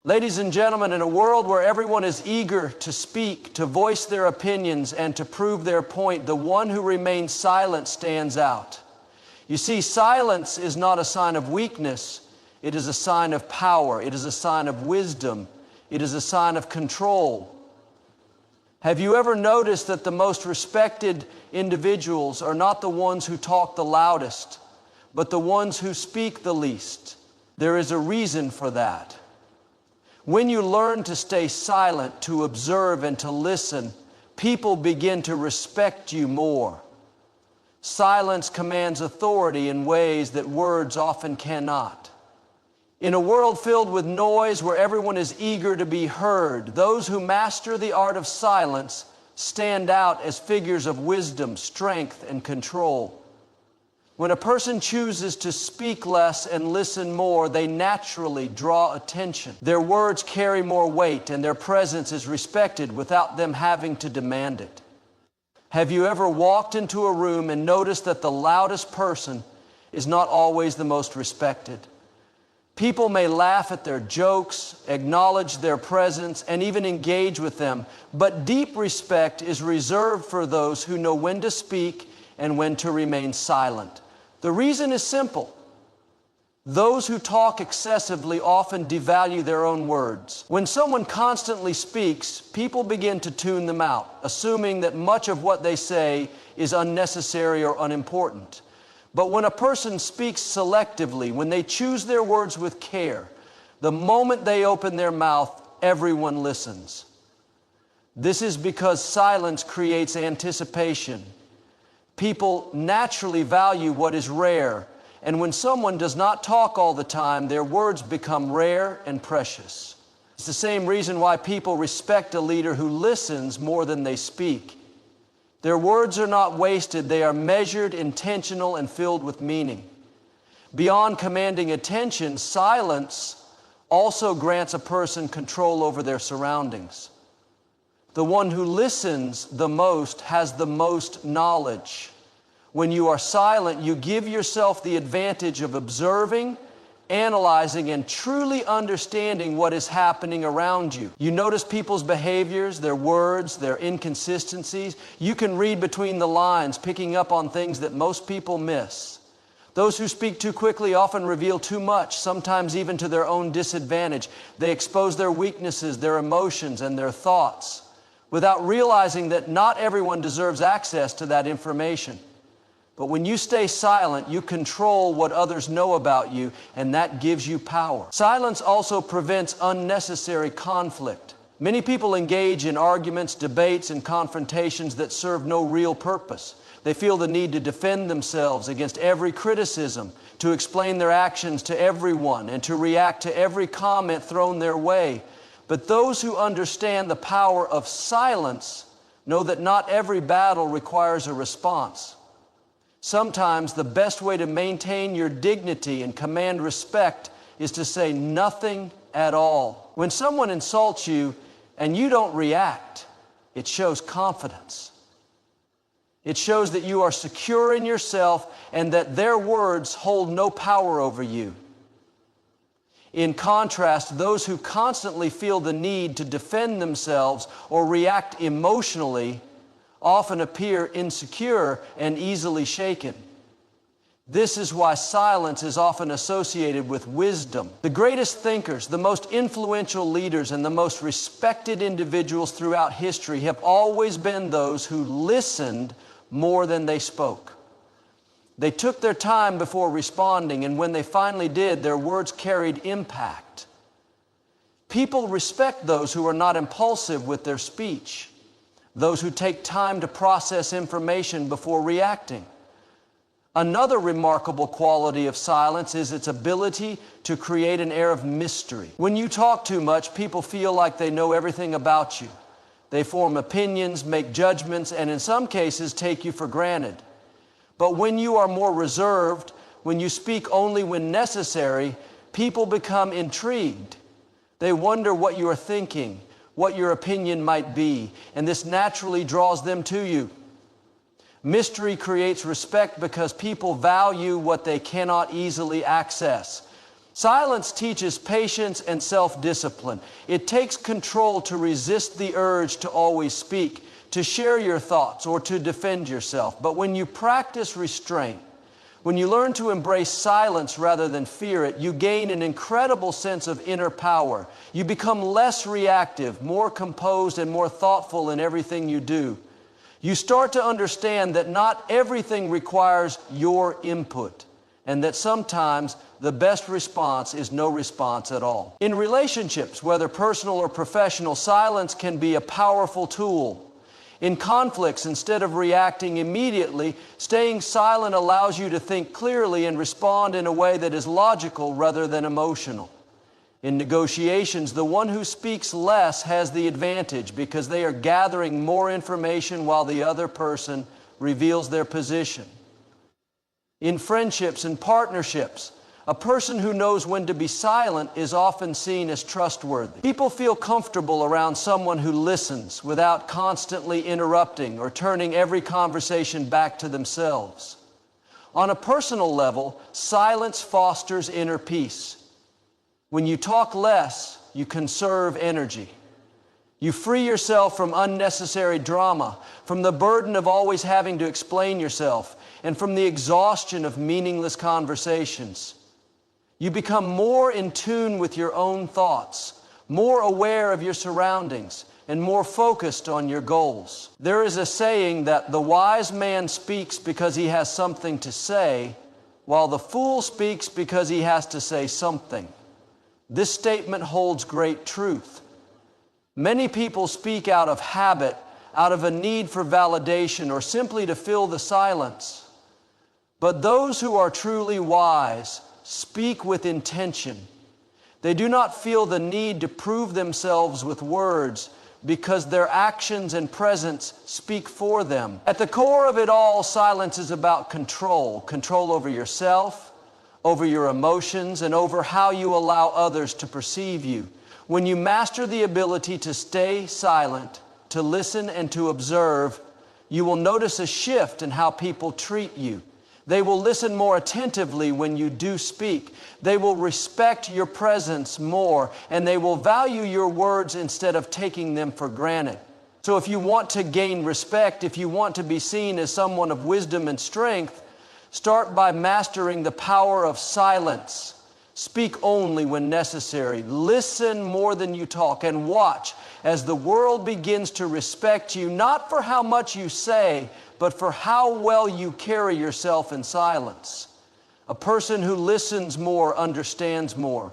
Ladies and gentlemen, in a world where everyone is eager to speak, to voice their opinions, and to prove their point, the one who remains silent stands out. You see, silence is not a sign of weakness. It is a sign of power. It is a sign of wisdom. It is a sign of control. Have you ever noticed that the most respected individuals are not the ones who talk the loudest, but the ones who speak the least? There is a reason for that. When you learn to stay silent, to observe and to listen, people begin to respect you more. Silence commands authority in ways that words often cannot. In a world filled with noise where everyone is eager to be heard, those who master the art of silence stand out as figures of wisdom, strength, and control. When a person chooses to speak less and listen more, they naturally draw attention. Their words carry more weight, and their presence is respected without them having to demand it. Have you ever walked into a room and noticed that the loudest person is not always the most respected? People may laugh at their jokes, acknowledge their presence, and even engage with them, but deep respect is reserved for those who know when to speak and when to remain silent. The reason is simple. Those who talk excessively often devalue their own words. When someone constantly speaks, people begin to tune them out, assuming that much of what they say is unnecessary or unimportant. But when a person speaks selectively, when they choose their words with care, the moment they open their mouth, everyone listens. This is because silence creates anticipation. People naturally value what is rare, and when someone does not talk all the time, their words become rare and precious. It's the same reason why people respect a leader who listens more than they speak. Their words are not wasted, they are measured, intentional, and filled with meaning. Beyond commanding attention, silence also grants a person control over their surroundings. The one who listens the most has the most knowledge. When you are silent, you give yourself the advantage of observing, analyzing, and truly understanding what is happening around you. You notice people's behaviors, their words, their inconsistencies. You can read between the lines, picking up on things that most people miss. Those who speak too quickly often reveal too much, sometimes even to their own disadvantage. They expose their weaknesses, their emotions, and their thoughts, without realizing that not everyone deserves access to that information. But when you stay silent, you control what others know about you, and that gives you power. Silence also prevents unnecessary conflict. Many people engage in arguments, debates, and confrontations that serve no real purpose. They feel the need to defend themselves against every criticism, to explain their actions to everyone, and to react to every comment thrown their way. But those who understand the power of silence know that not every battle requires a response. Sometimes the best way to maintain your dignity and command respect is to say nothing at all. When someone insults you and you don't react, it shows confidence. It shows that you are secure in yourself and that their words hold no power over you. In contrast, those who constantly feel the need to defend themselves or react emotionally often appear insecure and easily shaken. This is why silence is often associated with wisdom. The greatest thinkers, the most influential leaders, and the most respected individuals throughout history have always been those who listened more than they spoke. They took their time before responding, and when they finally did, their words carried impact. People respect those who are not impulsive with their speech, those who take time to process information before reacting. Another remarkable quality of silence is its ability to create an air of mystery. When you talk too much, people feel like they know everything about you. They form opinions, make judgments, and in some cases take you for granted. But when you are more reserved, when you speak only when necessary, people become intrigued. They wonder what you are thinking, what your opinion might be, and this naturally draws them to you. Mystery creates respect because people value what they cannot easily access. Silence teaches patience and self-discipline. It takes control to resist the urge to always speak, to share your thoughts, or to defend yourself. But when you practice restraint, when you learn to embrace silence rather than fear it, you gain an incredible sense of inner power. You become less reactive, more composed, and more thoughtful in everything you do. You start to understand that not everything requires your input, and that sometimes the best response is no response at all. In relationships, whether personal or professional, silence can be a powerful tool. In conflicts, instead of reacting immediately, staying silent allows you to think clearly and respond in a way that is logical rather than emotional. In negotiations, the one who speaks less has the advantage because they are gathering more information while the other person reveals their position. In friendships and partnerships, a person who knows when to be silent is often seen as trustworthy. People feel comfortable around someone who listens without constantly interrupting or turning every conversation back to themselves. On a personal level, silence fosters inner peace. When you talk less, you conserve energy. You free yourself from unnecessary drama, from the burden of always having to explain yourself, and from the exhaustion of meaningless conversations. You become more in tune with your own thoughts, more aware of your surroundings, and more focused on your goals. There is a saying that the wise man speaks because he has something to say, while the fool speaks because he has to say something. This statement holds great truth. Many people speak out of habit, out of a need for validation, or simply to fill the silence. But those who are truly wise speak with intention. They do not feel the need to prove themselves with words because their actions and presence speak for them. At the core of it all, silence is about control. Control over yourself, over your emotions, and over how you allow others to perceive you. When you master the ability to stay silent, to listen and to observe, you will notice a shift in how people treat you. They will listen more attentively when you do speak. They will respect your presence more, and they will value your words instead of taking them for granted. So if you want to gain respect, if you want to be seen as someone of wisdom and strength, start by mastering the power of silence. Speak only when necessary. Listen more than you talk, and watch as the world begins to respect you, not for how much you say, but for how well you carry yourself in silence. A person who listens more understands more.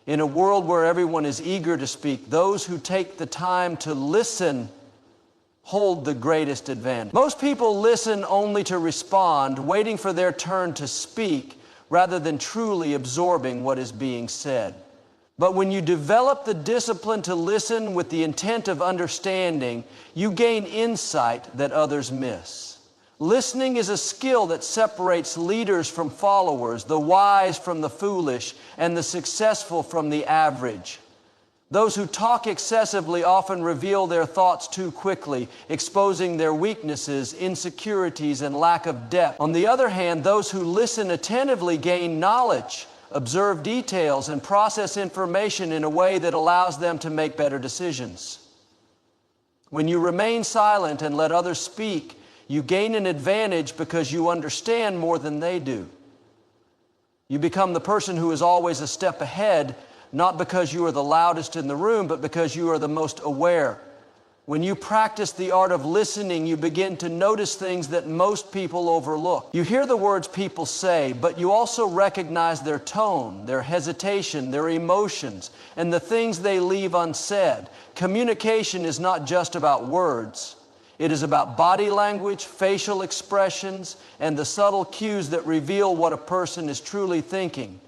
In a world where everyone is eager to speak, those who take the time to listen hold the greatest advantage. Most people listen only to respond, waiting for their turn to speak, rather than truly absorbing what is being said. But when you develop the discipline to listen with the intent of understanding, you gain insight that others miss. Listening is a skill that separates leaders from followers, the wise from the foolish, and the successful from the average. Those who talk excessively often reveal their thoughts too quickly, exposing their weaknesses, insecurities, and lack of depth. On the other hand, those who listen attentively gain knowledge, observe details, and process information in a way that allows them to make better decisions. When you remain silent and let others speak, you gain an advantage because you understand more than they do. You become the person who is always a step ahead, not because you are the loudest in the room, but because you are the most aware. When you practice the art of listening, you begin to notice things that most people overlook. You hear the words people say, but you also recognize their tone, their hesitation, their emotions, and the things they leave unsaid. Communication is not just about words. It is about body language, facial expressions, and the subtle cues that reveal what a person is truly thinking.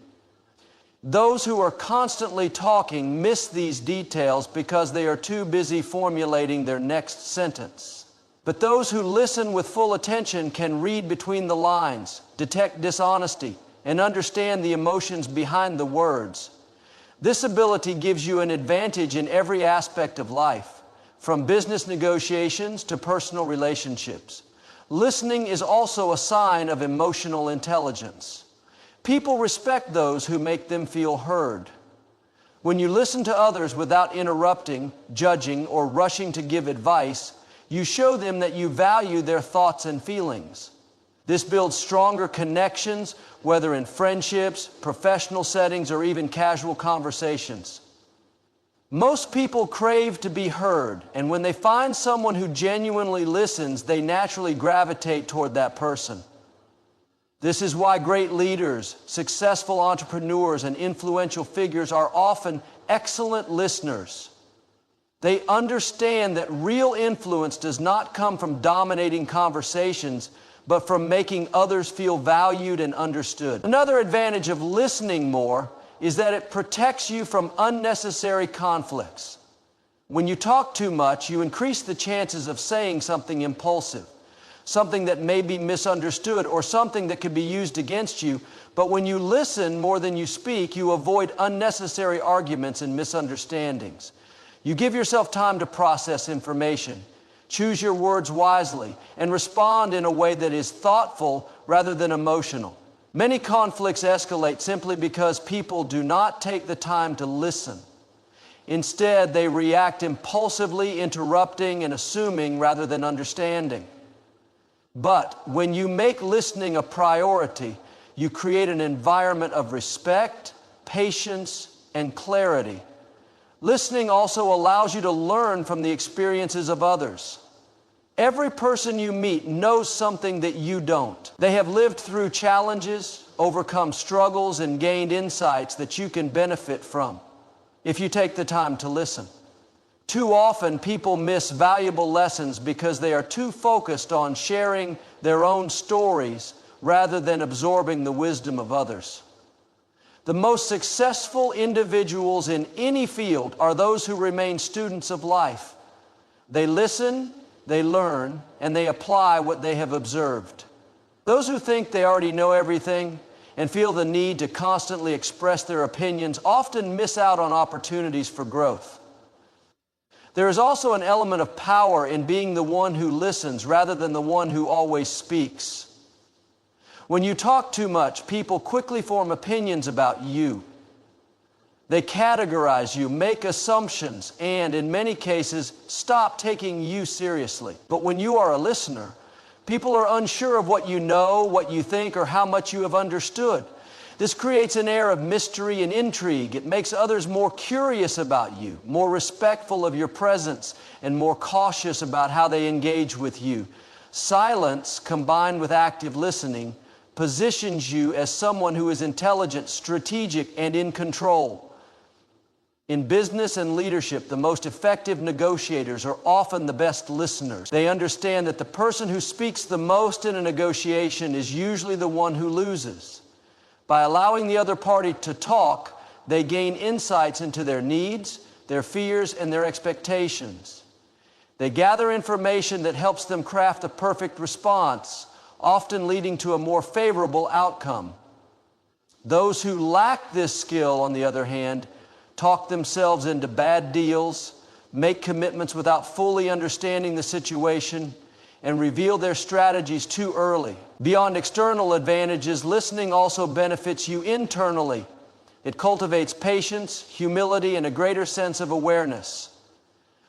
Those who are constantly talking miss these details because they are too busy formulating their next sentence. But those who listen with full attention can read between the lines, detect dishonesty, and understand the emotions behind the words. This ability gives you an advantage in every aspect of life, from business negotiations to personal relationships. Listening is also a sign of emotional intelligence. People respect those who make them feel heard. When you listen to others without interrupting, judging, or rushing to give advice, you show them that you value their thoughts and feelings. This builds stronger connections, whether in friendships, professional settings, or even casual conversations. Most people crave to be heard, and when they find someone who genuinely listens, they naturally gravitate toward that person. This is why great leaders, successful entrepreneurs, and influential figures are often excellent listeners. They understand that real influence does not come from dominating conversations, but from making others feel valued and understood. Another advantage of listening more is that it protects you from unnecessary conflicts. When you talk too much, you increase the chances of saying something impulsive, something that may be misunderstood, or something that could be used against you. But when you listen more than you speak, you avoid unnecessary arguments and misunderstandings. You give yourself time to process information, choose your words wisely, and respond in a way that is thoughtful rather than emotional. Many conflicts escalate simply because people do not take the time to listen. Instead, they react impulsively, interrupting and assuming rather than understanding. But when you make listening a priority, you create an environment of respect, patience, and clarity. Listening also allows you to learn from the experiences of others. Every person you meet knows something that you don't. They have lived through challenges, overcome struggles, and gained insights that you can benefit from if you take the time to listen. Too often, people miss valuable lessons because they are too focused on sharing their own stories rather than absorbing the wisdom of others. The most successful individuals in any field are those who remain students of life. They listen, they learn, and they apply what they have observed. Those who think they already know everything and feel the need to constantly express their opinions often miss out on opportunities for growth. There is also an element of power in being the one who listens rather than the one who always speaks. When you talk too much, people quickly form opinions about you. They categorize you, make assumptions, and in many cases, stop taking you seriously. But when you are a listener, people are unsure of what you know, what you think, or how much you have understood. This creates an air of mystery and intrigue. It makes others more curious about you, more respectful of your presence, and more cautious about how they engage with you. Silence, combined with active listening, positions you as someone who is intelligent, strategic, and in control. In business and leadership, the most effective negotiators are often the best listeners. They understand that the person who speaks the most in a negotiation is usually the one who loses. By allowing the other party to talk, they gain insights into their needs, their fears, and their expectations. They gather information that helps them craft the perfect response, often leading to a more favorable outcome. Those who lack this skill, on the other hand, talk themselves into bad deals, make commitments without fully understanding the situation, and reveal their strategies too early. Beyond external advantages, listening also benefits you internally. It cultivates patience, humility, and a greater sense of awareness.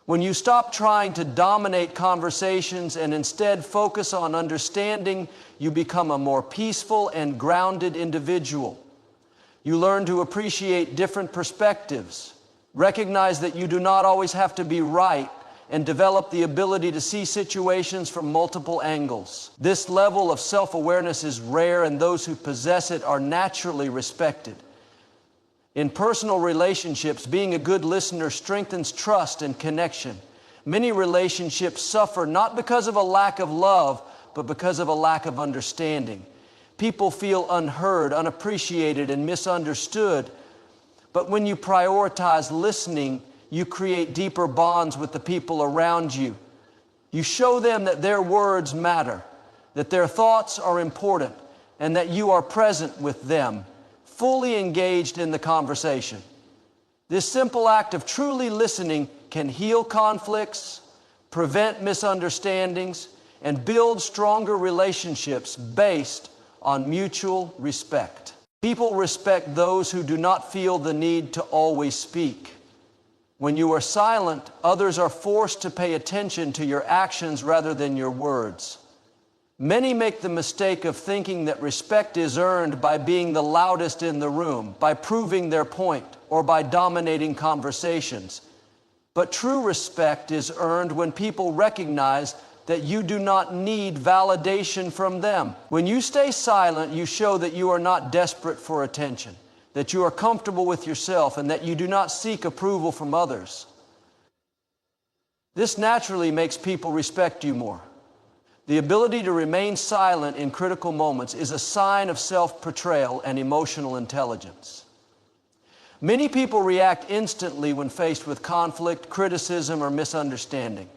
When you stop trying to dominate conversations and instead focus on understanding, you become a more peaceful and grounded individual. You learn to appreciate different perspectives, recognize that you do not always have to be right, and develop the ability to see situations from multiple angles. This level of self-awareness is rare, and those who possess it are naturally respected. In personal relationships, being a good listener strengthens trust and connection. Many relationships suffer not because of a lack of love, but because of a lack of understanding. People feel unheard, unappreciated, and misunderstood. But when you prioritize listening, you create deeper bonds with the people around you. You show them that their words matter, that their thoughts are important, and that you are present with them, fully engaged in the conversation. This simple act of truly listening can heal conflicts, prevent misunderstandings, and build stronger relationships based on mutual respect. People respect those who do not feel the need to always speak. When you are silent, others are forced to pay attention to your actions rather than your words. Many make the mistake of thinking that respect is earned by being the loudest in the room, by proving their point, or by dominating conversations. But true respect is earned when people recognize that you do not need validation from them. When you stay silent, you show that you are not desperate for attention, that you are comfortable with yourself, and that you do not seek approval from others. This naturally makes people respect you more. The ability to remain silent in critical moments is a sign of self-portrayal and emotional intelligence. Many people react instantly when faced with conflict, criticism, or misunderstanding.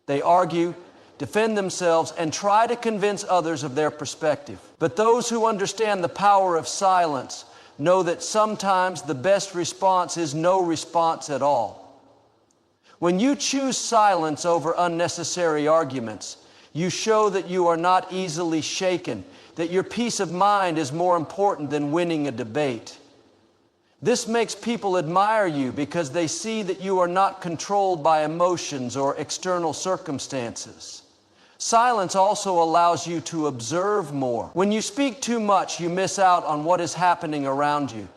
They argue, defend themselves, and try to convince others of their perspective. But those who understand the power of silence know that sometimes the best response is no response at all. When you choose silence over unnecessary arguments, you show that you are not easily shaken, that your peace of mind is more important than winning a debate. This makes people admire you because they see that you are not controlled by emotions or external circumstances. Silence also allows you to observe more. When you speak too much, you miss out on what is happening around you.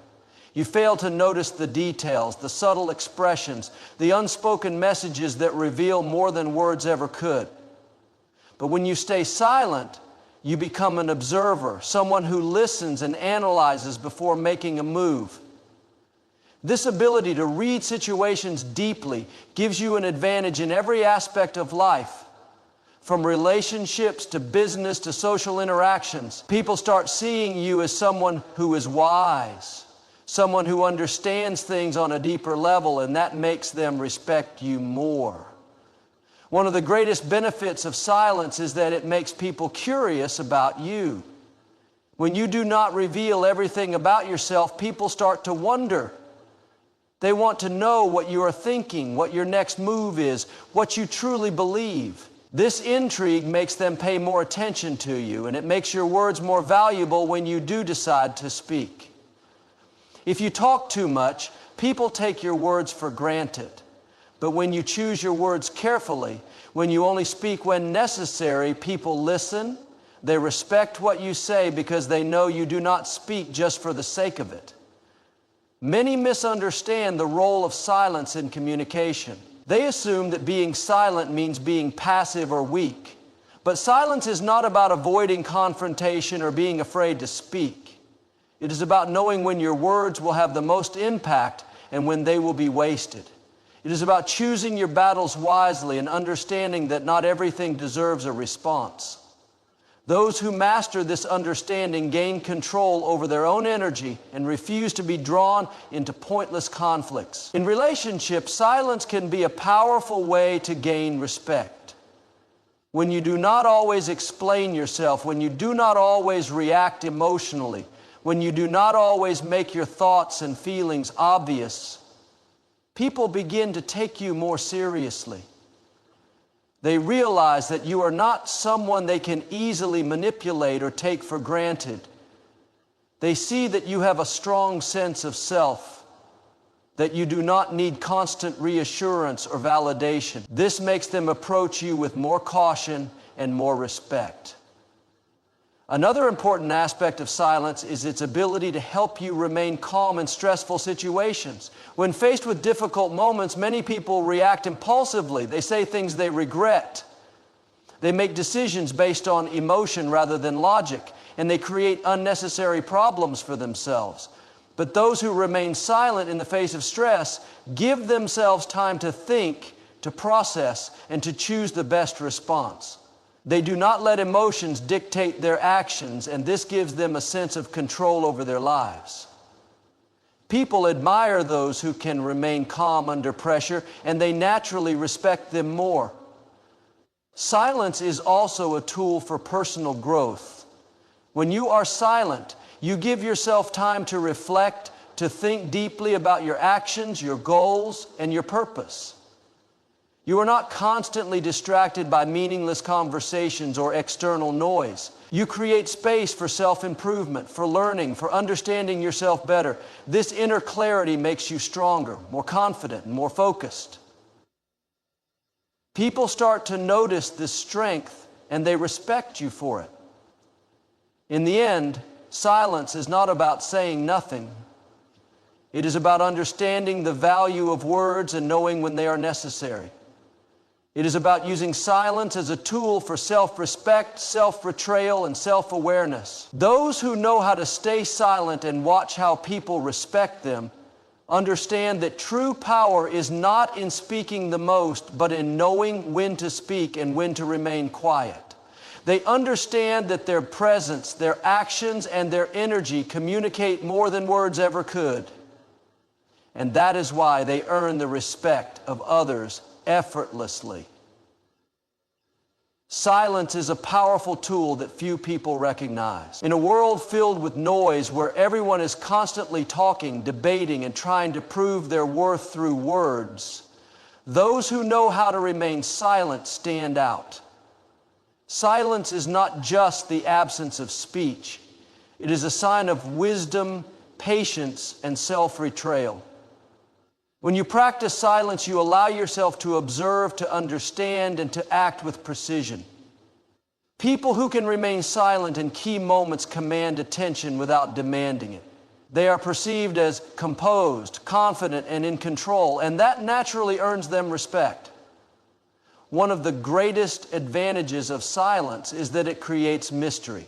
You fail to notice the details, the subtle expressions, the unspoken messages that reveal more than words ever could. But when you stay silent, you become an observer, someone who listens and analyzes before making a move. This ability to read situations deeply gives you an advantage in every aspect of life. From relationships to business to social interactions, people start seeing you as someone who is wise, someone who understands things on a deeper level, and that makes them respect you more. One of the greatest benefits of silence is that it makes people curious about you. When you do not reveal everything about yourself, people start to wonder. They want to know what you are thinking, what your next move is, what you truly believe. This intrigue makes them pay more attention to you, and it makes your words more valuable when you do decide to speak. If you talk too much, people take your words for granted. But when you choose your words carefully, when you only speak when necessary, people listen. They respect what you say because they know you do not speak just for the sake of it. Many misunderstand the role of silence in communication. They assume that being silent means being passive or weak. But silence is not about avoiding confrontation or being afraid to speak. It is about knowing when your words will have the most impact and when they will be wasted. It is about choosing your battles wisely and understanding that not everything deserves a response. Those who master this understanding gain control over their own energy and refuse to be drawn into pointless conflicts. In relationships, silence can be a powerful way to gain respect. When you do not always explain yourself, when you do not always react emotionally, when you do not always make your thoughts and feelings obvious, people begin to take you more seriously. They realize that you are not someone they can easily manipulate or take for granted. They see that you have a strong sense of self, that you do not need constant reassurance or validation. This makes them approach you with more caution and more respect. Another important aspect of silence is its ability to help you remain calm in stressful situations. When faced with difficult moments, many people react impulsively. They say things they regret. They make decisions based on emotion rather than logic, and they create unnecessary problems for themselves. But those who remain silent in the face of stress give themselves time to think, to process, and to choose the best response. They do not let emotions dictate their actions, and this gives them a sense of control over their lives. People admire those who can remain calm under pressure, and they naturally respect them more. Silence is also a tool for personal growth. When you are silent, you give yourself time to reflect, to think deeply about your actions, your goals, and your purpose. You are not constantly distracted by meaningless conversations or external noise. You create space for self-improvement, for learning, for understanding yourself better. This inner clarity makes you stronger, more confident, and more focused. People start to notice this strength, and they respect you for it. In the end, silence is not about saying nothing. It is about understanding the value of words and knowing when they are necessary. It is about using silence as a tool for self-respect, self-betrayal, and self-awareness. Those who know how to stay silent and watch how people respect them understand that true power is not in speaking the most, but in knowing when to speak and when to remain quiet. They understand that their presence, their actions, and their energy communicate more than words ever could. And that is why they earn the respect of others effortlessly. Silence is a powerful tool that few people recognize. In a world filled with noise where everyone is constantly talking, debating, and trying to prove their worth through words, those who know how to remain silent stand out. Silence is not just the absence of speech. It is a sign of wisdom, patience, and self-betrayal. When you practice silence, you allow yourself to observe, to understand, and to act with precision. People who can remain silent in key moments command attention without demanding it. They are perceived as composed, confident, and in control, and that naturally earns them respect. One of the greatest advantages of silence is that it creates mystery.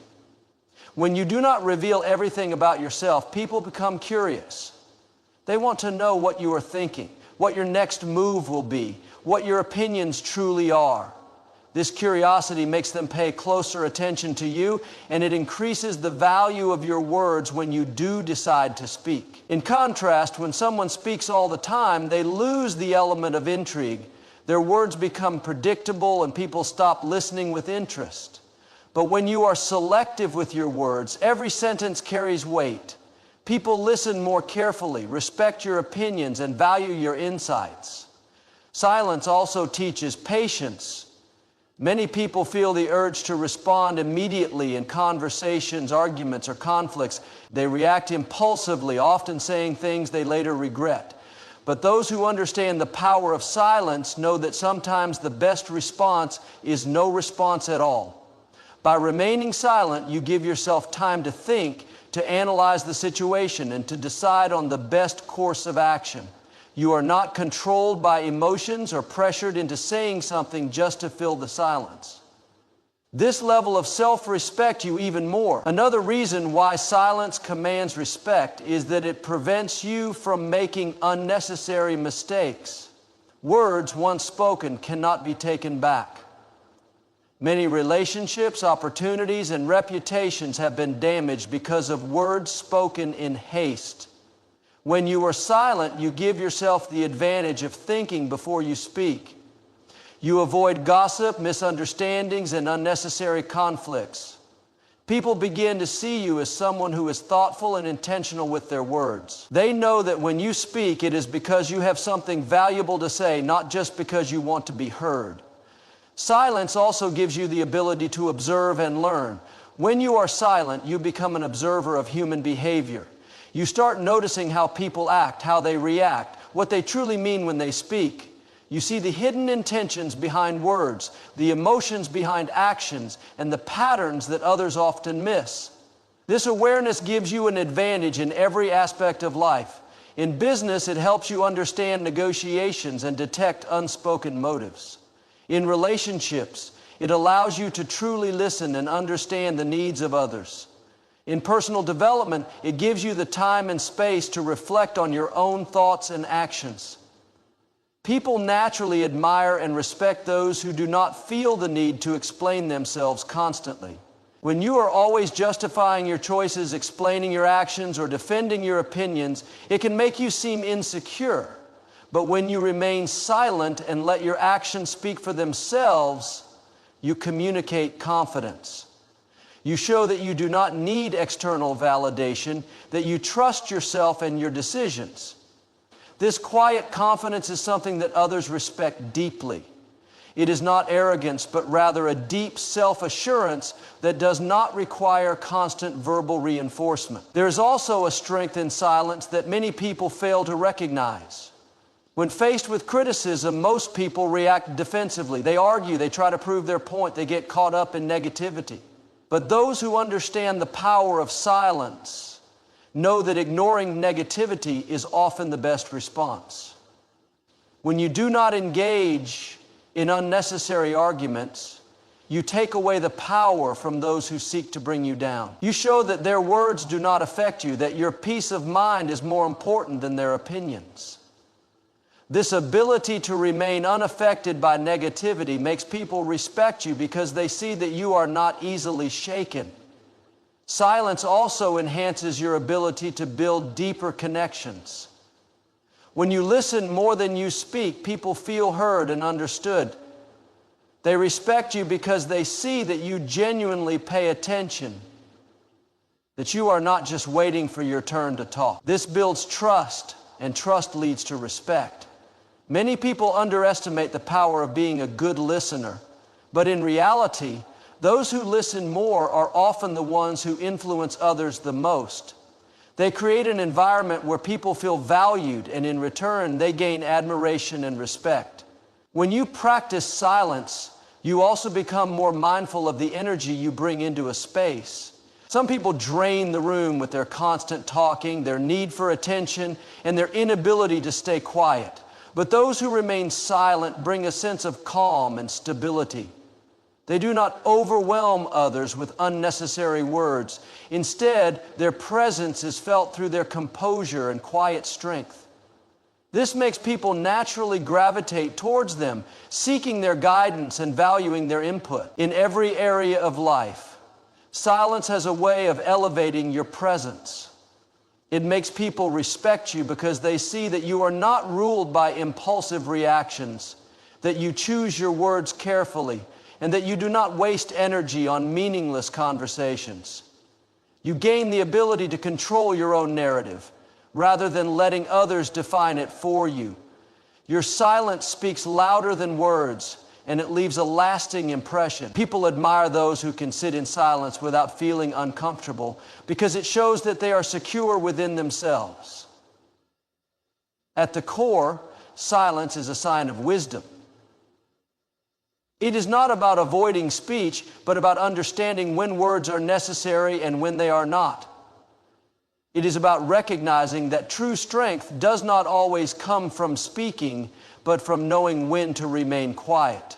When you do not reveal everything about yourself, people become curious. They want to know what you are thinking, what your next move will be, what your opinions truly are. This curiosity makes them pay closer attention to you, and it increases the value of your words when you do decide to speak. In contrast, when someone speaks all the time, they lose the element of intrigue. Their words become predictable, and people stop listening with interest. But when you are selective with your words, every sentence carries weight. People listen more carefully, respect your opinions, and value your insights. Silence also teaches patience. Many people feel the urge to respond immediately in conversations, arguments, or conflicts. They react impulsively, often saying things they later regret. But those who understand the power of silence know that sometimes the best response is no response at all. By remaining silent, you give yourself time to think, to analyze the situation, and to decide on the best course of action. You are not controlled by emotions or pressured into saying something just to fill the silence. This level of self-respect you even more. Another reason why silence commands respect is that it prevents you from making unnecessary mistakes. Words once spoken cannot be taken back. Many relationships, opportunities, and reputations have been damaged because of words spoken in haste. When you are silent, you give yourself the advantage of thinking before you speak. You avoid gossip, misunderstandings, and unnecessary conflicts. People begin to see you as someone who is thoughtful and intentional with their words. They know that when you speak, it is because you have something valuable to say, not just because you want to be heard. Silence also gives you the ability to observe and learn. When you are silent, you become an observer of human behavior. You start noticing how people act, how they react, what they truly mean when they speak. You see the hidden intentions behind words, the emotions behind actions, and the patterns that others often miss. This awareness gives you an advantage in every aspect of life. In business, it helps you understand negotiations and detect unspoken motives. In relationships, it allows you to truly listen and understand the needs of others. In personal development, it gives you the time and space to reflect on your own thoughts and actions. People naturally admire and respect those who do not feel the need to explain themselves constantly. When you are always justifying your choices, explaining your actions, or defending your opinions, it can make you seem insecure. But when you remain silent and let your actions speak for themselves, you communicate confidence. You show that you do not need external validation, that you trust yourself and your decisions. This quiet confidence is something that others respect deeply. It is not arrogance, but rather a deep self-assurance that does not require constant verbal reinforcement. There is also a strength in silence that many people fail to recognize. When faced with criticism, most people react defensively. They argue, they try to prove their point, they get caught up in negativity. But those who understand the power of silence know that ignoring negativity is often the best response. When you do not engage in unnecessary arguments, you take away the power from those who seek to bring you down. You show that their words do not affect you, that your peace of mind is more important than their opinions. This ability to remain unaffected by negativity makes people respect you because they see that you are not easily shaken. Silence also enhances your ability to build deeper connections. When you listen more than you speak, people feel heard and understood. They respect you because they see that you genuinely pay attention, that you are not just waiting for your turn to talk. This builds trust, and trust leads to respect. Many people underestimate the power of being a good listener, but in reality, those who listen more are often the ones who influence others the most. They create an environment where people feel valued, and in return, they gain admiration and respect. When you practice silence, you also become more mindful of the energy you bring into a space. Some people drain the room with their constant talking, their need for attention, and their inability to stay quiet. But those who remain silent bring a sense of calm and stability. They do not overwhelm others with unnecessary words. Instead, their presence is felt through their composure and quiet strength. This makes people naturally gravitate towards them, seeking their guidance and valuing their input. In every area of life, silence has a way of elevating your presence. It makes people respect you because they see that you are not ruled by impulsive reactions, that you choose your words carefully, and that you do not waste energy on meaningless conversations. You gain the ability to control your own narrative, rather than letting others define it for you. Your silence speaks louder than words, and it leaves a lasting impression. People admire those who can sit in silence without feeling uncomfortable because it shows that they are secure within themselves. At the core, silence is a sign of wisdom. It is not about avoiding speech, but about understanding when words are necessary and when they are not. It is about recognizing that true strength does not always come from speaking, but from knowing when to remain quiet.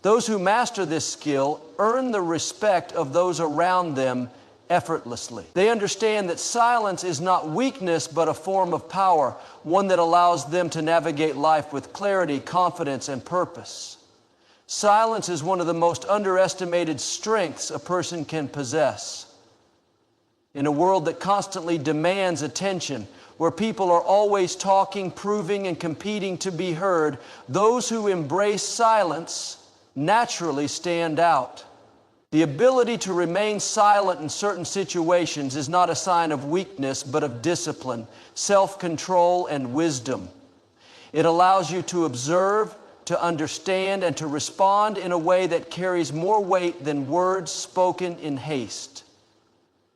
Those who master this skill earn the respect of those around them effortlessly. They understand that silence is not weakness, but a form of power, one that allows them to navigate life with clarity, confidence, and purpose. Silence is one of the most underestimated strengths a person can possess. In a world that constantly demands attention, where people are always talking, proving, and competing to be heard, those who embrace silence naturally stand out. The ability to remain silent in certain situations is not a sign of weakness, but of discipline, self-control, and wisdom. It allows you to observe, to understand, and to respond in a way that carries more weight than words spoken in haste.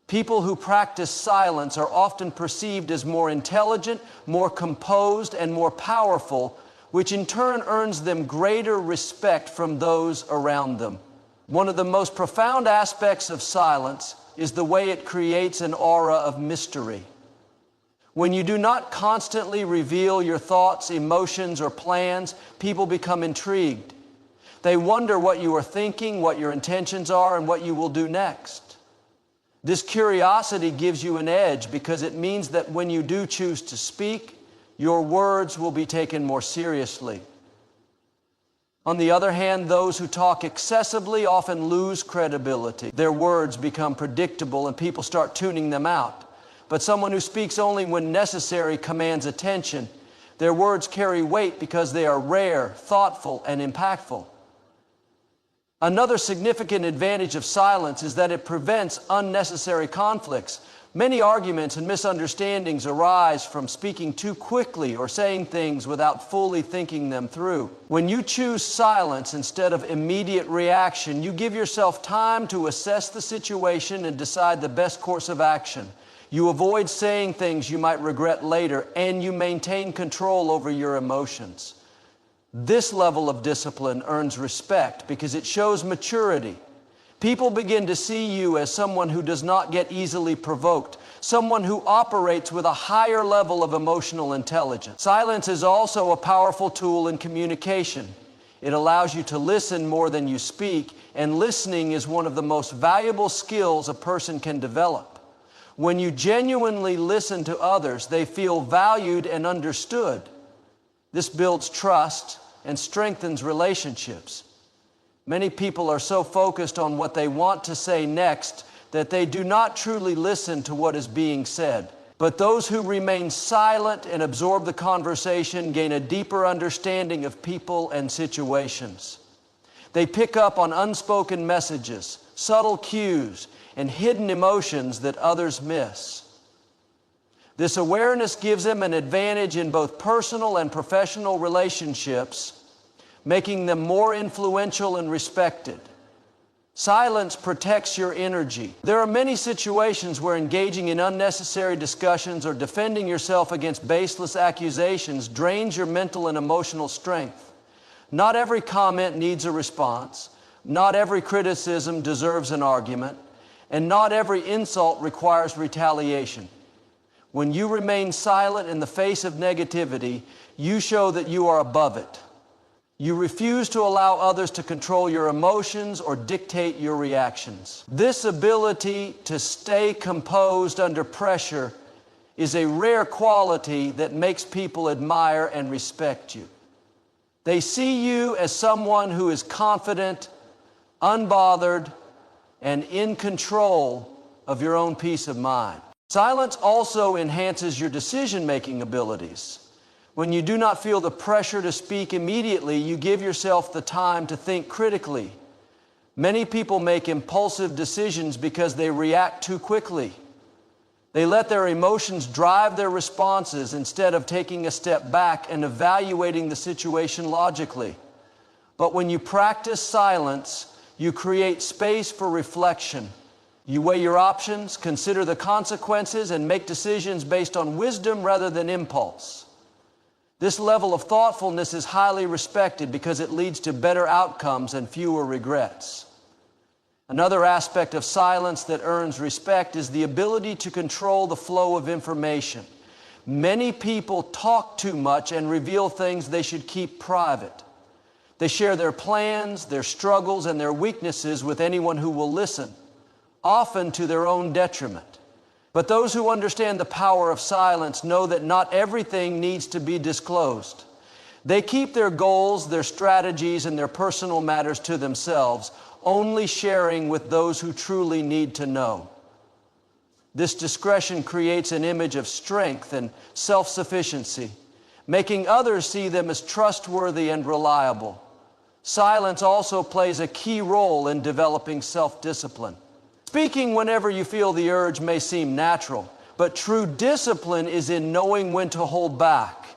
People who practice silence are often perceived as more intelligent, more composed, and more powerful, which in turn earns them greater respect from those around them. One of the most profound aspects of silence is the way it creates an aura of mystery. When you do not constantly reveal your thoughts, emotions, or plans, people become intrigued. They wonder what you are thinking, what your intentions are, and what you will do next. This curiosity gives you an edge because it means that when you do choose to speak, your words will be taken more seriously. On the other hand, those who talk excessively often lose credibility. Their words become predictable and people start tuning them out. But someone who speaks only when necessary commands attention. Their words carry weight because they are rare, thoughtful, and impactful. Another significant advantage of silence is that it prevents unnecessary conflicts. Many arguments and misunderstandings arise from speaking too quickly or saying things without fully thinking them through. When you choose silence instead of immediate reaction, you give yourself time to assess the situation and decide the best course of action. You avoid saying things you might regret later, and you maintain control over your emotions. This level of discipline earns respect because it shows maturity. People begin to see you as someone who does not get easily provoked, someone who operates with a higher level of emotional intelligence. Silence is also a powerful tool in communication. It allows you to listen more than you speak, and listening is one of the most valuable skills a person can develop. When you genuinely listen to others, they feel valued and understood. This builds trust and strengthens relationships. Many people are so focused on what they want to say next that they do not truly listen to what is being said. But those who remain silent and absorb the conversation gain a deeper understanding of people and situations. They pick up on unspoken messages, subtle cues, and hidden emotions that others miss. This awareness gives them an advantage in both personal and professional relationships, making them more influential and respected. Silence protects your energy. There are many situations where engaging in unnecessary discussions or defending yourself against baseless accusations drains your mental and emotional strength. Not every comment needs a response. Not every criticism deserves an argument. And not every insult requires retaliation. When you remain silent in the face of negativity, you show that you are above it. You refuse to allow others to control your emotions or dictate your reactions. This ability to stay composed under pressure is a rare quality that makes people admire and respect you. They see you as someone who is confident, unbothered, and in control of your own peace of mind. Silence also enhances your decision-making abilities. When you do not feel the pressure to speak immediately, you give yourself the time to think critically. Many people make impulsive decisions because they react too quickly. They let their emotions drive their responses instead of taking a step back and evaluating the situation logically. But when you practice silence, you create space for reflection. You weigh your options, consider the consequences, and make decisions based on wisdom rather than impulse. This level of thoughtfulness is highly respected because it leads to better outcomes and fewer regrets. Another aspect of silence that earns respect is the ability to control the flow of information. Many people talk too much and reveal things they should keep private. They share their plans, their struggles, and their weaknesses with anyone who will listen, often to their own detriment. But those who understand the power of silence know that not everything needs to be disclosed. They keep their goals, their strategies, and their personal matters to themselves, only sharing with those who truly need to know. This discretion creates an image of strength and self-sufficiency, making others see them as trustworthy and reliable. Silence also plays a key role in developing self-discipline. Speaking whenever you feel the urge may seem natural, but true discipline is in knowing when to hold back.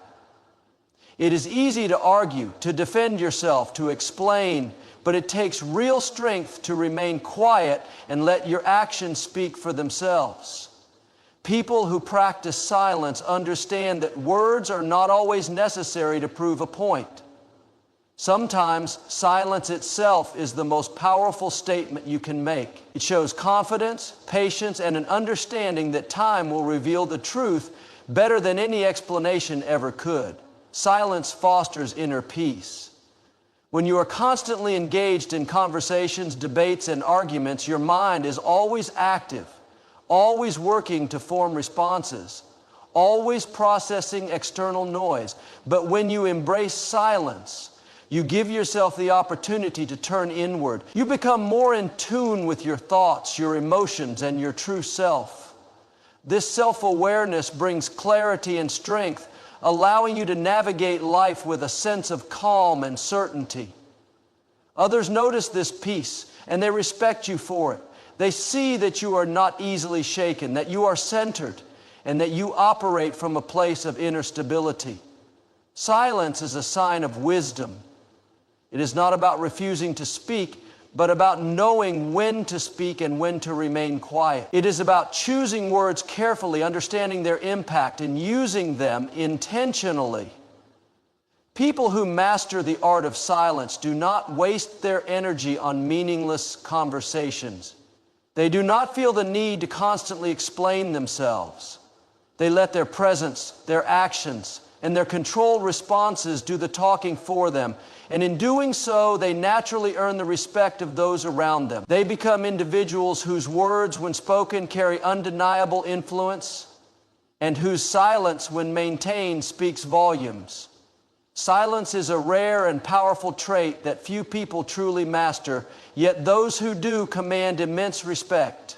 It is easy to argue, to defend yourself, to explain, but it takes real strength to remain quiet and let your actions speak for themselves. People who practice silence understand that words are not always necessary to prove a point. Sometimes silence itself is the most powerful statement you can make. It shows confidence, patience, and an understanding that time will reveal the truth better than any explanation ever could. Silence fosters inner peace. When you are constantly engaged in conversations, debates, and arguments, your mind is always active, always working to form responses, always processing external noise. But when you embrace silence, you give yourself the opportunity to turn inward. You become more in tune with your thoughts, your emotions, and your true self. This self-awareness brings clarity and strength, allowing you to navigate life with a sense of calm and certainty. Others notice this peace, and they respect you for it. They see that you are not easily shaken, that you are centered, and that you operate from a place of inner stability. Silence is a sign of wisdom. It is not about refusing to speak, but about knowing when to speak and when to remain quiet. It is about choosing words carefully, understanding their impact, and using them intentionally. People who master the art of silence do not waste their energy on meaningless conversations. They do not feel the need to constantly explain themselves. They let their presence, their actions, and their controlled responses do the talking for them. And in doing so, they naturally earn the respect of those around them. They become individuals whose words, when spoken, carry undeniable influence, and whose silence, when maintained, speaks volumes. Silence is a rare and powerful trait that few people truly master, yet those who do command immense respect.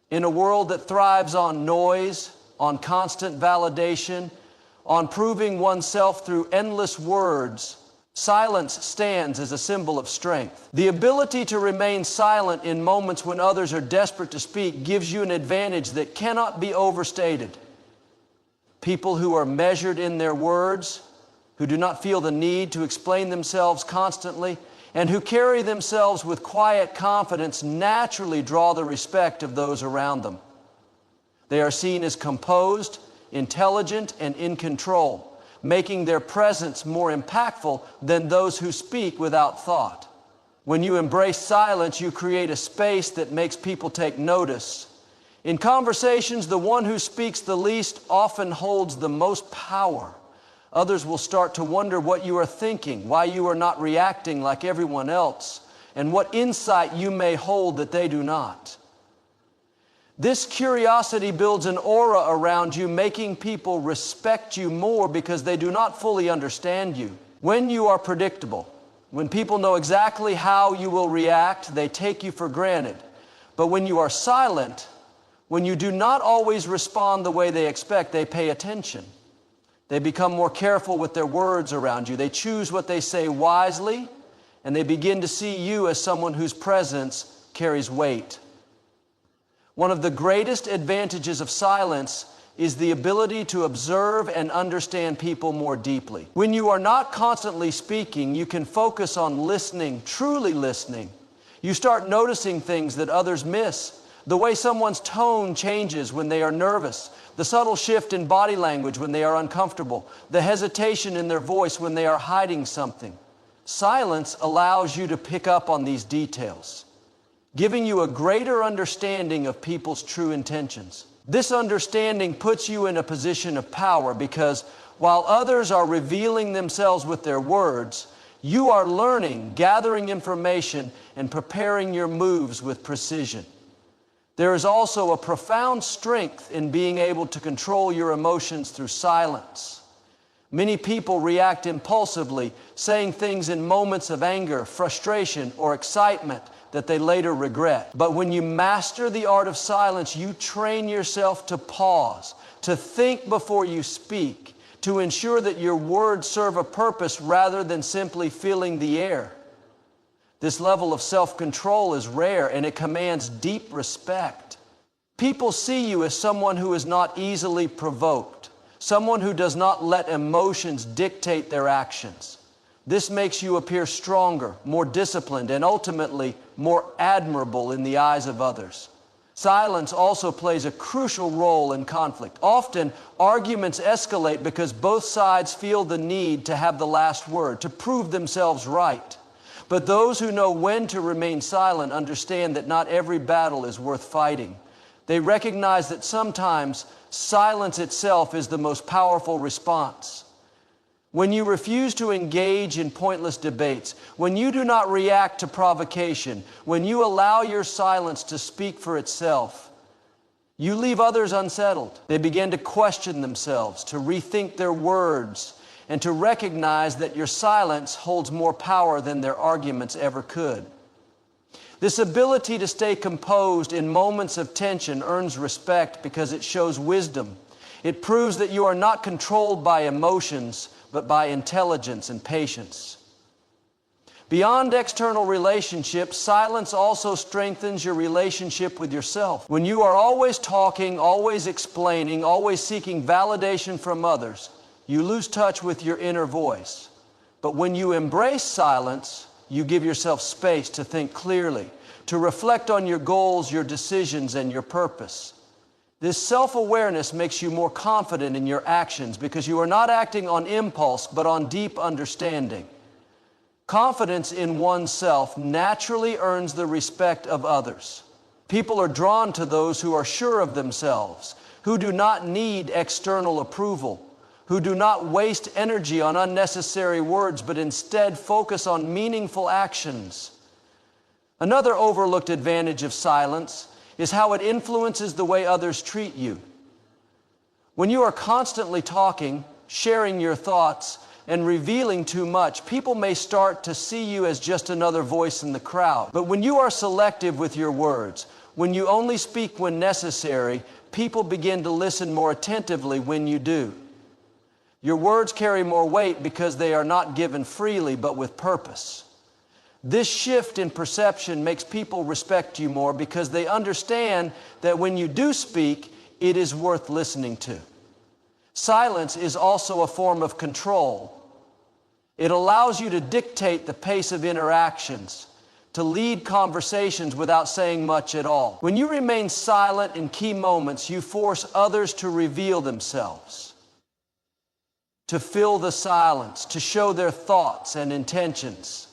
In a world that thrives on noise, on constant validation, on proving oneself through endless words, silence stands as a symbol of strength. The ability to remain silent in moments when others are desperate to speak gives you an advantage that cannot be overstated. People who are measured in their words, who do not feel the need to explain themselves constantly, and who carry themselves with quiet confidence naturally draw the respect of those around them. They are seen as composed, intelligent, and in control, making their presence more impactful than those who speak without thought. When you embrace silence, you create a space that makes people take notice. In conversations, the one who speaks the least often holds the most power. Others will start to wonder what you are thinking, why you are not reacting like everyone else, and what insight you may hold that they do not. This curiosity builds an aura around you, making people respect you more because they do not fully understand you. When you are predictable, when people know exactly how you will react, they take you for granted. But when you are silent, when you do not always respond the way they expect, they pay attention. They become more careful with their words around you. They choose what they say wisely, and they begin to see you as someone whose presence carries weight. One of the greatest advantages of silence is the ability to observe and understand people more deeply. When you are not constantly speaking, you can focus on listening, truly listening. You start noticing things that others miss. The way someone's tone changes when they are nervous, the subtle shift in body language when they are uncomfortable, the hesitation in their voice when they are hiding something. Silence allows you to pick up on these details, giving you a greater understanding of people's true intentions. This understanding puts you in a position of power because while others are revealing themselves with their words, you are learning, gathering information, and preparing your moves with precision. There is also a profound strength in being able to control your emotions through silence. Many people react impulsively, saying things in moments of anger, frustration, or excitement that they later regret. But when you master the art of silence, you train yourself to pause, to think before you speak, to ensure that your words serve a purpose rather than simply filling the air. This level of self-control is rare and it commands deep respect. People see you as someone who is not easily provoked, someone who does not let emotions dictate their actions. This makes you appear stronger, more disciplined, and ultimately more admirable in the eyes of others. Silence also plays a crucial role in conflict. Often, arguments escalate because both sides feel the need to have the last word, to prove themselves right. But those who know when to remain silent understand that not every battle is worth fighting. They recognize that sometimes silence itself is the most powerful response. When you refuse to engage in pointless debates, when you do not react to provocation, when you allow your silence to speak for itself, you leave others unsettled. They begin to question themselves, to rethink their words, and to recognize that your silence holds more power than their arguments ever could. This ability to stay composed in moments of tension earns respect because it shows wisdom. It proves that you are not controlled by emotions, but by intelligence and patience. Beyond external relationships, silence also strengthens your relationship with yourself. When you are always talking, always explaining, always seeking validation from others, you lose touch with your inner voice. But when you embrace silence, you give yourself space to think clearly, to reflect on your goals, your decisions, and your purpose. This self-awareness makes you more confident in your actions because you are not acting on impulse, but on deep understanding. Confidence in oneself naturally earns the respect of others. People are drawn to those who are sure of themselves, who do not need external approval, who do not waste energy on unnecessary words, but instead focus on meaningful actions. Another overlooked advantage of silence is how it influences the way others treat you. When you are constantly talking, sharing your thoughts, and revealing too much, people may start to see you as just another voice in the crowd. But when you are selective with your words, when you only speak when necessary, people begin to listen more attentively when you do. Your words carry more weight because they are not given freely, but with purpose. This shift in perception makes people respect you more because they understand that when you do speak, it is worth listening to. Silence is also a form of control. It allows you to dictate the pace of interactions, to lead conversations without saying much at all. When you remain silent in key moments, you force others to reveal themselves, to fill the silence, to show their thoughts and intentions.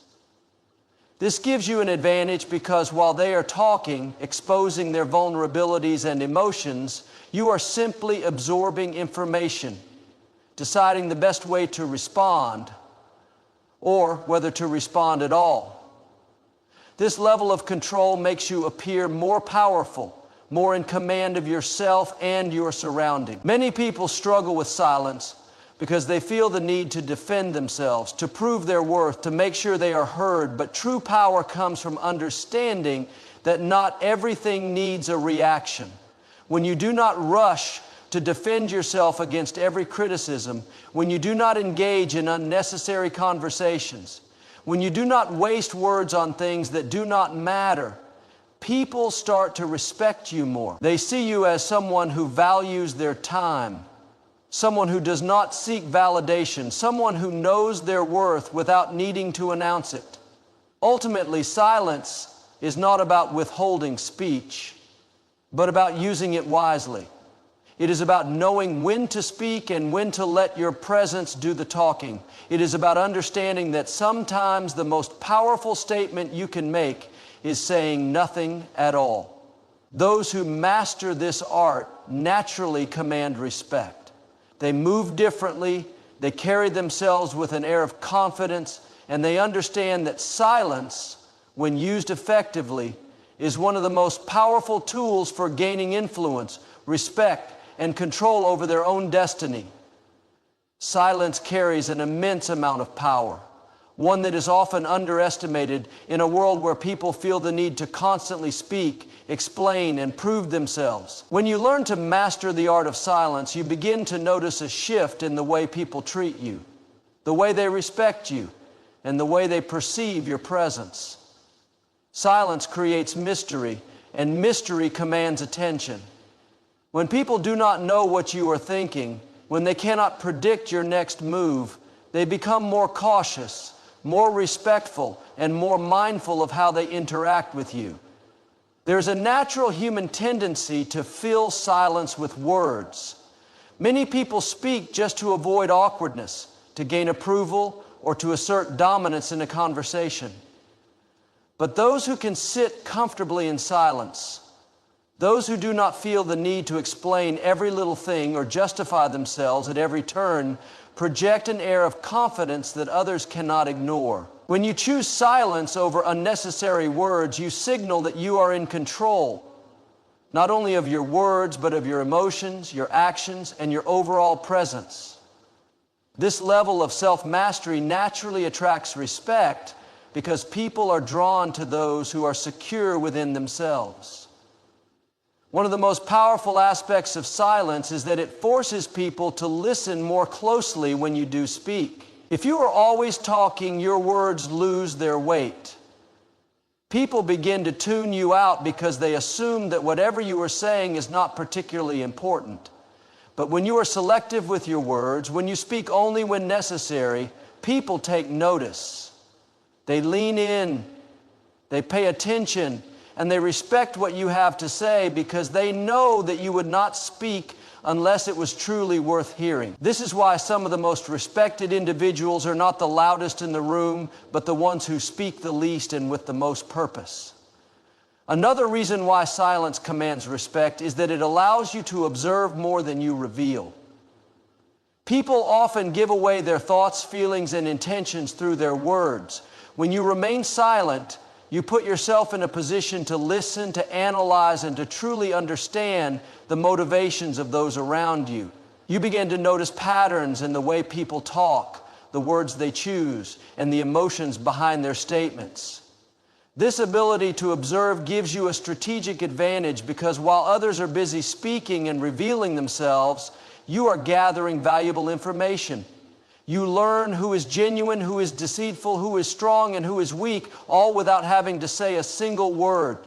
This gives you an advantage because while they are talking, exposing their vulnerabilities and emotions, you are simply absorbing information, deciding the best way to respond, or whether to respond at all. This level of control makes you appear more powerful, more in command of yourself and your surroundings. Many people struggle with silence because they feel the need to defend themselves, to prove their worth, to make sure they are heard. But true power comes from understanding that not everything needs a reaction. When you do not rush to defend yourself against every criticism, when you do not engage in unnecessary conversations, when you do not waste words on things that do not matter, people start to respect you more. They see you as someone who values their time, someone who does not seek validation, someone who knows their worth without needing to announce it. Ultimately, silence is not about withholding speech, but about using it wisely. It is about knowing when to speak and when to let your presence do the talking. It is about understanding that sometimes the most powerful statement you can make is saying nothing at all. Those who master this art naturally command respect. They move differently, they carry themselves with an air of confidence, and they understand that silence, when used effectively, is one of the most powerful tools for gaining influence, respect, and control over their own destiny. Silence carries an immense amount of power, one that is often underestimated in a world where people feel the need to constantly speak, explain, and prove themselves. When you learn to master the art of silence, you begin to notice a shift in the way people treat you, the way they respect you, and the way they perceive your presence. Silence creates mystery, and mystery commands attention. When people do not know what you are thinking, when they cannot predict your next move, they become more cautious, more respectful, and more mindful of how they interact with you. There's a natural human tendency to fill silence with words. Many people speak just to avoid awkwardness, to gain approval, or to assert dominance in a conversation. But those who can sit comfortably in silence, those who do not feel the need to explain every little thing or justify themselves at every turn, project an air of confidence that others cannot ignore. When you choose silence over unnecessary words, you signal that you are in control, not only of your words, but of your emotions, your actions, and your overall presence. This level of self-mastery naturally attracts respect because people are drawn to those who are secure within themselves. One of the most powerful aspects of silence is that it forces people to listen more closely when you do speak. If you are always talking, your words lose their weight. People begin to tune you out because they assume that whatever you are saying is not particularly important. But when you are selective with your words, when you speak only when necessary, people take notice. They lean in, they pay attention, and they respect what you have to say because they know that you would not speak unless it was truly worth hearing. This is why some of the most respected individuals are not the loudest in the room, but the ones who speak the least and with the most purpose. Another reason why silence commands respect is that it allows you to observe more than you reveal. People often give away their thoughts, feelings, and intentions through their words. When you remain silent, you put yourself in a position to listen, to analyze, and to truly understand the motivations of those around you. You begin to notice patterns in the way people talk, the words they choose, and the emotions behind their statements. This ability to observe gives you a strategic advantage because while others are busy speaking and revealing themselves, you are gathering valuable information. You learn who is genuine, who is deceitful, who is strong, and who is weak, all without having to say a single word.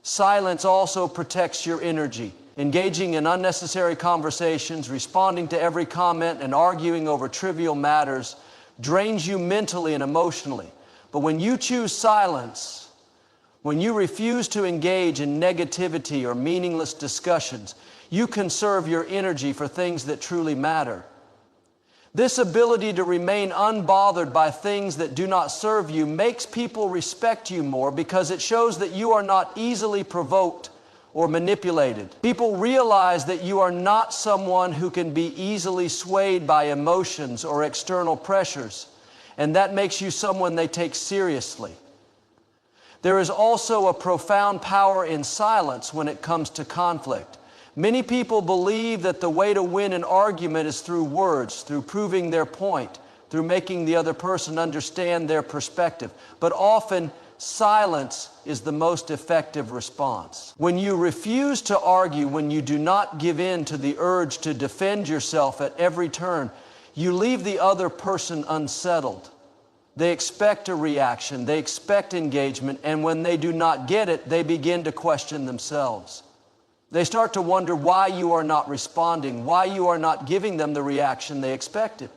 Silence also protects your energy. Engaging in unnecessary conversations, responding to every comment, and arguing over trivial matters drains you mentally and emotionally. But when you choose silence, when you refuse to engage in negativity or meaningless discussions, you conserve your energy for things that truly matter. This ability to remain unbothered by things that do not serve you makes people respect you more because it shows that you are not easily provoked or manipulated. People realize that you are not someone who can be easily swayed by emotions or external pressures, and that makes you someone they take seriously. There is also a profound power in silence when it comes to conflict. Many people believe that the way to win an argument is through words, through proving their point, through making the other person understand their perspective. But often, silence is the most effective response. When you refuse to argue, when you do not give in to the urge to defend yourself at every turn, you leave the other person unsettled. They expect a reaction, they expect engagement, and when they do not get it, they begin to question themselves. They start to wonder why you are not responding, why you are not giving them the reaction they expected.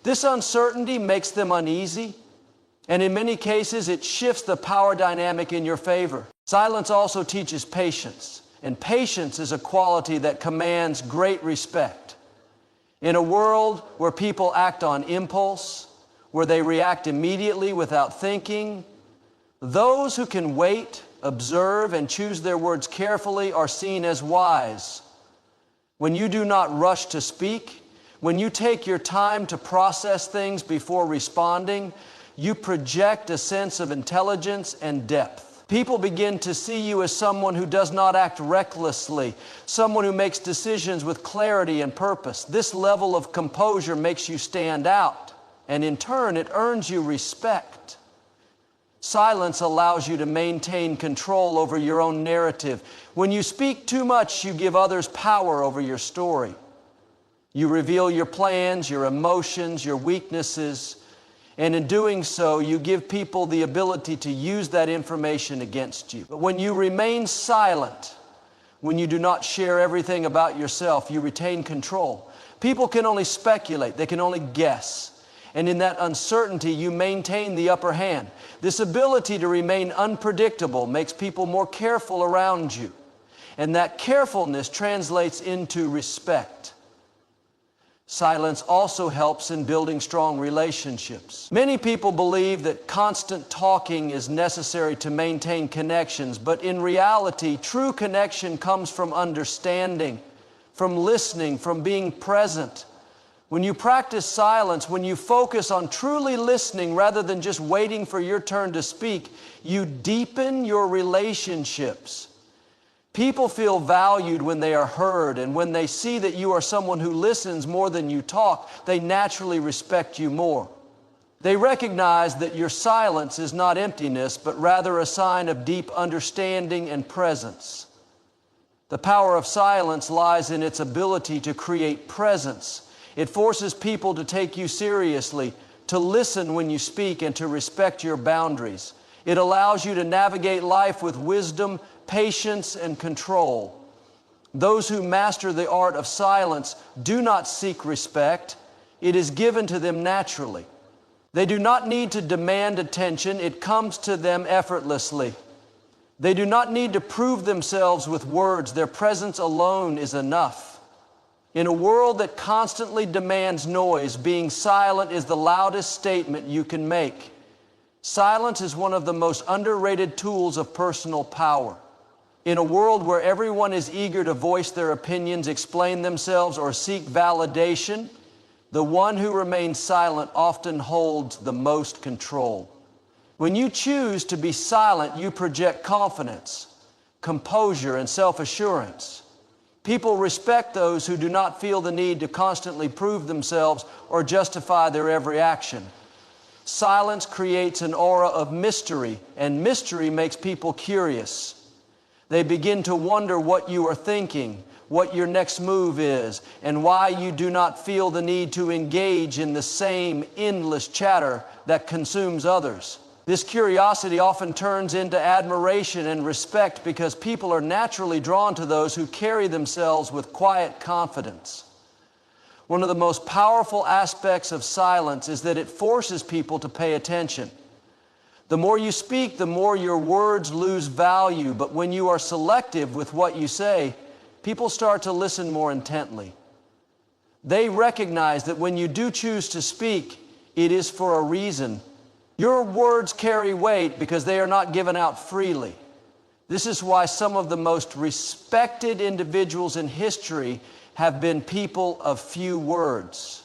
This uncertainty makes them uneasy, and in many cases it shifts the power dynamic in your favor. Silence also teaches patience, and patience is a quality that commands great respect. In a world where people act on impulse, where they react immediately without thinking, those who can wait, observe, and choose their words carefully are seen as wise. When you do not rush to speak, when you take your time to process things before responding, you project a sense of intelligence and depth. People begin to see you as someone who does not act recklessly, someone who makes decisions with clarity and purpose. This level of composure makes you stand out, and in turn, it earns you respect. Silence allows you to maintain control over your own narrative. When you speak too much, you give others power over your story. You reveal your plans, your emotions, your weaknesses, and in doing so, you give people the ability to use that information against you. But when you remain silent, when you do not share everything about yourself, you retain control. People can only speculate, they can only guess. And in that uncertainty, you maintain the upper hand. This ability to remain unpredictable makes people more careful around you. And that carefulness translates into respect. Silence also helps in building strong relationships. Many people believe that constant talking is necessary to maintain connections, but in reality, true connection comes from understanding, from listening, from being present. When you practice silence, when you focus on truly listening rather than just waiting for your turn to speak, you deepen your relationships. People feel valued when they are heard, and when they see that you are someone who listens more than you talk, they naturally respect you more. They recognize that your silence is not emptiness, but rather a sign of deep understanding and presence. The power of silence lies in its ability to create presence. It forces people to take you seriously, to listen when you speak, and to respect your boundaries. It allows you to navigate life with wisdom, patience, and control. Those who master the art of silence do not seek respect. It is given to them naturally. They do not need to demand attention. It comes to them effortlessly. They do not need to prove themselves with words. Their presence alone is enough. In a world that constantly demands noise, being silent is the loudest statement you can make. Silence is one of the most underrated tools of personal power. In a world where everyone is eager to voice their opinions, explain themselves, or seek validation, the one who remains silent often holds the most control. When you choose to be silent, you project confidence, composure, and self-assurance. People respect those who do not feel the need to constantly prove themselves or justify their every action. Silence creates an aura of mystery, and mystery makes people curious. They begin to wonder what you are thinking, what your next move is, and why you do not feel the need to engage in the same endless chatter that consumes others. This curiosity often turns into admiration and respect because people are naturally drawn to those who carry themselves with quiet confidence. One of the most powerful aspects of silence is that it forces people to pay attention. The more you speak, the more your words lose value, but when you are selective with what you say, people start to listen more intently. They recognize that when you do choose to speak, it is for a reason. Your words carry weight because they are not given out freely. This is why some of the most respected individuals in history have been people of few words.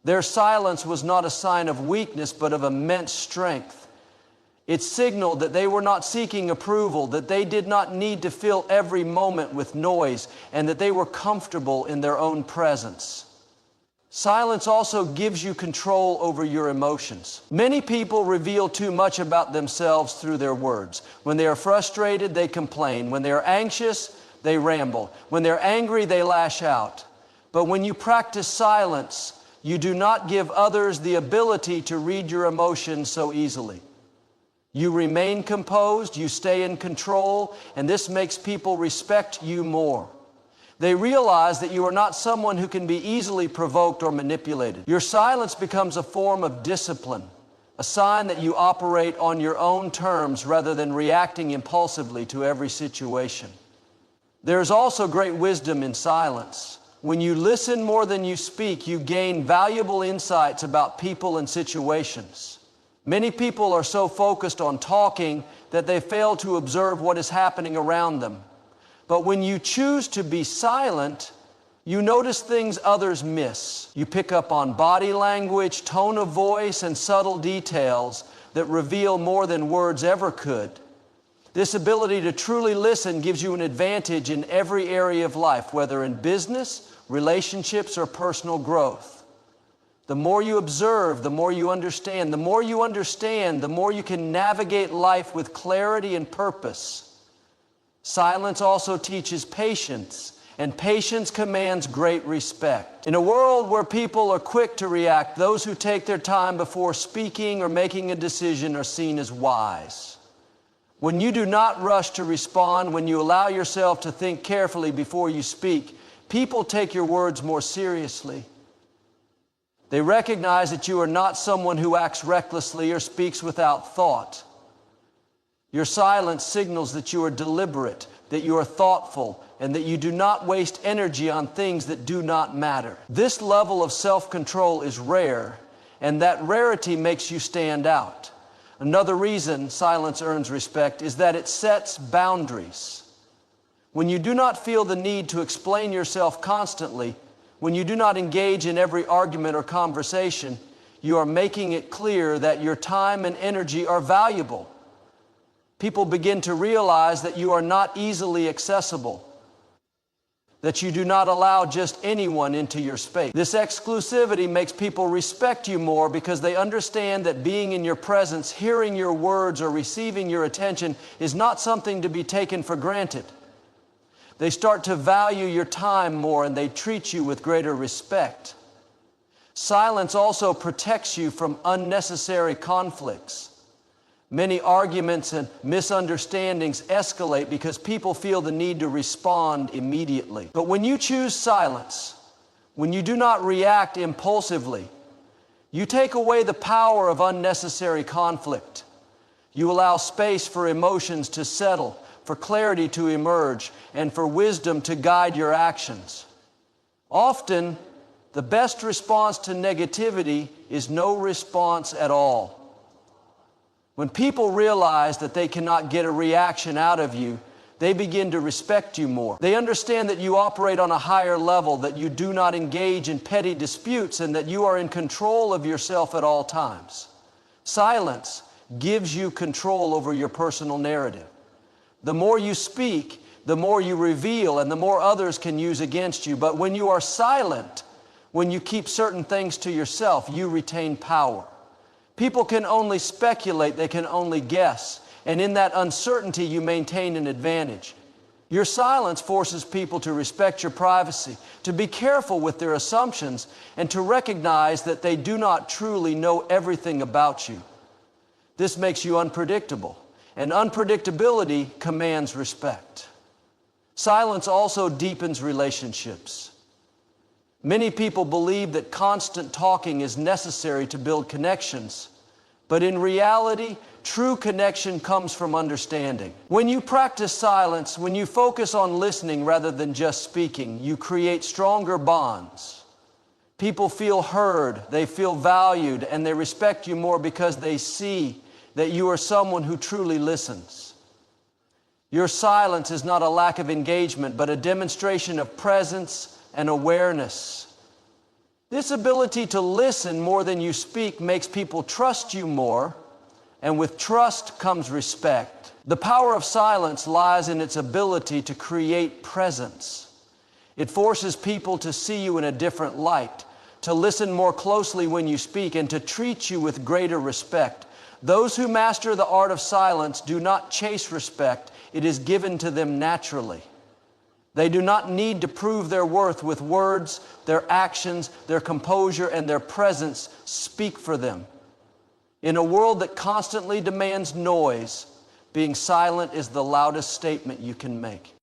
Their silence was not a sign of weakness, but of immense strength. It signaled that they were not seeking approval, that they did not need to fill every moment with noise, and that they were comfortable in their own presence. Silence also gives you control over your emotions. Many people reveal too much about themselves through their words. When they are frustrated, they complain. When they are anxious, they ramble. When they're angry, they lash out. But when you practice silence, you do not give others the ability to read your emotions so easily. You remain composed, you stay in control, and this makes people respect you more. They realize that you are not someone who can be easily provoked or manipulated. Your silence becomes a form of discipline, a sign that you operate on your own terms rather than reacting impulsively to every situation. There is also great wisdom in silence. When you listen more than you speak, you gain valuable insights about people and situations. Many people are so focused on talking that they fail to observe what is happening around them. But when you choose to be silent, you notice things others miss. You pick up on body language, tone of voice, and subtle details that reveal more than words ever could. This ability to truly listen gives you an advantage in every area of life, whether in business, relationships, or personal growth. The more you observe, the more you understand. The more you understand, the more you can navigate life with clarity and purpose. Silence also teaches patience, and patience commands great respect. In a world where people are quick to react, those who take their time before speaking or making a decision are seen as wise. When you do not rush to respond, when you allow yourself to think carefully before you speak, people take your words more seriously. They recognize that you are not someone who acts recklessly or speaks without thought. Your silence signals that you are deliberate, that you are thoughtful, and that you do not waste energy on things that do not matter. This level of self-control is rare, and that rarity makes you stand out. Another reason silence earns respect is that it sets boundaries. When you do not feel the need to explain yourself constantly, when you do not engage in every argument or conversation, you are making it clear that your time and energy are valuable. People begin to realize that you are not easily accessible, that you do not allow just anyone into your space. This exclusivity makes people respect you more because they understand that being in your presence, hearing your words, or receiving your attention is not something to be taken for granted. They start to value your time more and they treat you with greater respect. Silence also protects you from unnecessary conflicts. Many arguments and misunderstandings escalate because people feel the need to respond immediately. But when you choose silence, when you do not react impulsively, you take away the power of unnecessary conflict. You allow space for emotions to settle, for clarity to emerge, and for wisdom to guide your actions. Often, the best response to negativity is no response at all. When people realize that they cannot get a reaction out of you, they begin to respect you more. They understand that you operate on a higher level, that you do not engage in petty disputes, and that you are in control of yourself at all times. Silence gives you control over your personal narrative. The more you speak, the more you reveal, and the more others can use against you. But when you are silent, when you keep certain things to yourself, you retain power. People can only speculate, they can only guess, and in that uncertainty you maintain an advantage. Your silence forces people to respect your privacy, to be careful with their assumptions, and to recognize that they do not truly know everything about you. This makes you unpredictable, and unpredictability commands respect. Silence also deepens relationships. Many people believe that constant talking is necessary to build connections, but in reality, true connection comes from understanding. When you practice silence, when you focus on listening rather than just speaking, you create stronger bonds. People feel heard, they feel valued, and they respect you more because they see that you are someone who truly listens. Your silence is not a lack of engagement, but a demonstration of presence and awareness. This ability to listen more than you speak makes people trust you more, and with trust comes respect. The power of silence lies in its ability to create presence. It forces people to see you in a different light, to listen more closely when you speak, and to treat you with greater respect. Those who master the art of silence do not chase respect. It is given to them naturally. They do not need to prove their worth with words. Their actions, their composure, and their presence speak for them. In a world that constantly demands noise, being silent is the loudest statement you can make.